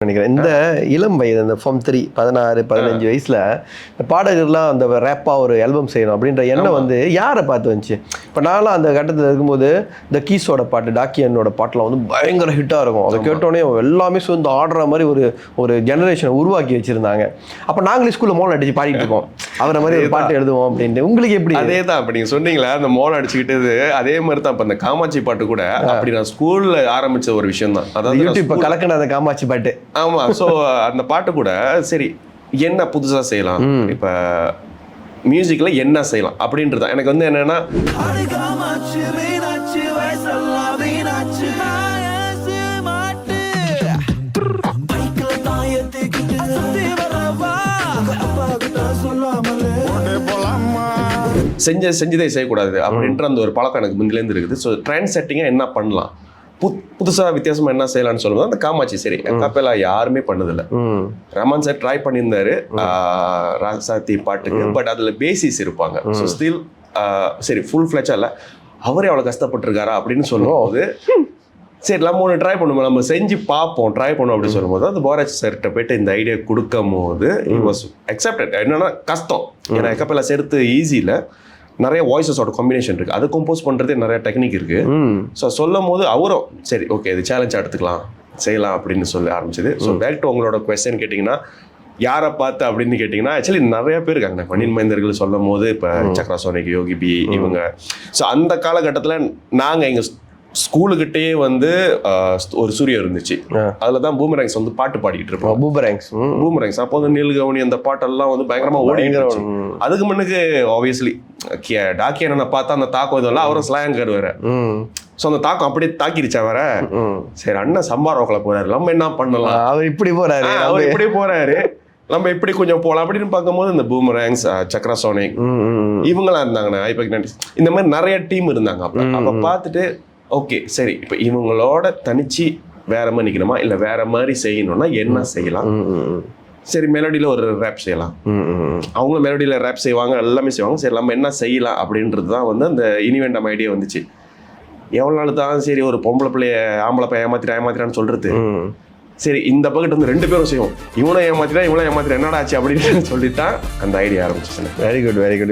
நினைக்கிறேன். இந்த இளம் வயது இந்த ஃபார்ம் 3 16-15 வயசுல இந்த பாடகர்லாம் அந்த ரேப்பாக ஒரு ஆல்பம் செய்யணும் அப்படின்ற எண்ணம் வந்து யாரை பார்த்து வந்துச்சு? இப்போ நான்லாம் அந்த கட்டத்தில் இருக்கும்போது இந்த கீஸோட பாட்டு டாக்கியனோட பாட்டெலாம் வந்து பயங்கர ஹிட்டாக இருக்கும். அதை கேட்டோடனே எல்லாமே சேர்ந்து ஆடுற மாதிரி ஒரு ஜெனரேஷனை உருவாக்கி வச்சுருந்தாங்க. அப்போ நாங்களே ஸ்கூலில் மோளம் அடித்து பாடிட்டு இருக்கோம், அவரை மாதிரி ஒரு பாட்டு எழுதுவோம் அப்படின்ட்டு. உங்களுக்கு எப்படி? அதே தான் இப்போ நீங்கள் சொன்னீங்களா அந்த மோளம் அடிச்சுக்கிட்டது, அதே மாதிரி தான் இப்போ அந்த காமாட்சி பாட்டு கூட அப்படி நான் ஸ்கூலில் ஆரம்பித்த ஒரு விஷயம் தான். அதாவது யூடியூப் இப்போ கலக்கின அந்த காமாட்சி பாட்டு. ஆமாம். ஸோ அந்த பாட்டு கூட சரி என்ன புதுசாக செய்யலாம், இப்போ மியூசிக்கில் என்ன செய்யலாம் அப்படின்றது தான் எனக்கு வந்து என்னென்னா, செஞ்சதே செய்யக்கூடாது அப்படின்ற அந்த ஒரு பழக்கம் எனக்கு முந்திலேருந்து இருக்குது. ஸோ ட்ரெண்ட் செட்டிங்காக என்ன பண்ணலாம், புதுசாக வித்தியாசமாக என்ன செய்யலாம்னு சொல்லும்போது அந்த காமாட்சி சரி கப்பலா யாருமே பண்ணதில்லை. ரமன் சார் ட்ரை பண்ணியிருந்தாரு ராசாத்தி பாட்டுக்கு, பட் அதில் பேசிஸ் இருப்பாங்க. ஸோ ஸ்டில் சரி ஃபுல் ஃப்ளெச்சாக இல்லை, அவரே அவ்வளோ கஷ்டப்பட்டிருக்காரா அப்படின்னு சொல்லும்போது சரி நம்ம ஒன்று ட்ரை பண்ணுவோம், நம்ம செஞ்சு பார்ப்போம், ட்ரை பண்ணுவோம் அப்படின்னு சொல்லும்போது அந்த போராஜ் சார்கிட்ட போய்ட்டு இந்த ஐடியா கொடுக்கும் போது இட் வாஸ் அக்செப்டட். என்னன்னா கஷ்டம், ஏன்னா கப்பலா சேர்த்து ஈஸியில் நிறைய வாய்ஸஸோட காம்பினேஷன் இருக்குது, அதை கம்போஸ் பண்ணுறதே நிறைய டெக்னிக் இருக்குது. ஸோ சொல்லும் போது அவரும் சரி ஓகே இது சேலஞ்சாக எடுத்துக்கலாம் செய்யலாம் அப்படின்னு சொல்லி ஆரம்பிச்சது. ஸோ பேக் டு உங்களோட கொஸ்டின் கேட்டிங்கன்னா யாரை பார்த்து அப்படின்னு கேட்டிங்கன்னா ஆக்சுவலி நிறைய பேர் இருக்காங்க. மணின் மைந்தர்கள் சொல்லும் போது இப்போ சக்ரா சோனிக், யோகி பி இவங்க. ஸோ அந்த காலகட்டத்தில் நாங்கள் எங்கள் ஸ்கூலுக்கிட்டே வந்து ஒரு சூரிய இருந்துச்சு, அதில் தான் பூமரேங்ஸ் வந்து பாட்டு பாடிக்கிட்டு இருப்போம். பூமரேங்ஸ் அப்போ வந்து நீல்கவனி அந்த பாட்டெல்லாம் வந்து பயங்கரமாக ஓடிட்டு இருந்துச்சு. அதுக்கு முன்னுக்கு ஆப்வியஸ்லி டாக்கியனை பார்த்தா அந்த தாக்கம் இதெல்லாம் அவரும் ஸ்லாங் வேற. ஸோ அந்த தாக்கம் அப்படியே தாக்கிடுச்சா வேற. சரி அண்ணன் சம்பாரோக்கில் போறாரு, நம்ம என்ன பண்ணலாம், அவர் இப்படி போறாரு நம்ம இப்படி கொஞ்சம் போகலாம் அப்படின்னு பார்க்கும்போது இந்த பூமரேங்ஸ், சக்ரா சோனிக் இவங்களாம் இருந்தாங்கண்ணே, ஐபெக் இந்த மாதிரி நிறைய டீம் இருந்தாங்க. அப்போ பார்த்துட்டு ஓகே சரி இப்போ இவங்களோட தனிச்சு வேற மாதிரி நிற்கணுமா இல்லை வேற மாதிரி செய்யணும்னா என்ன செய்யலாம், சரி மெலோடியில் ஒரு ரேப் செய்யலாம், அவங்க மெலோடியில் ரேப் செய்வாங்க எல்லாமே செய்வாங்க, சரி நம்ம என்ன செய்யலாம் அப்படின்றது தான் வந்து அந்த இனிவெண்டம் ஐடியா வந்துச்சு. எவ்வளோ நாள் தான் சரி ஒரு பொம்பளை பிள்ளைய ஆம்பளை பையன் ஏமாத்திட்டான்னு சொல்றது, சரி இந்த பக்கெட் வந்து 2 பேரும் செய்வோம், இவனை ஏமாத்திட்டா இவனை ஏமாத்திட்டா என்னடா ஆச்சு அப்படின்னு சொல்லித்தான் அந்த ஐடியா ஆரம்பிச்சு. Very good.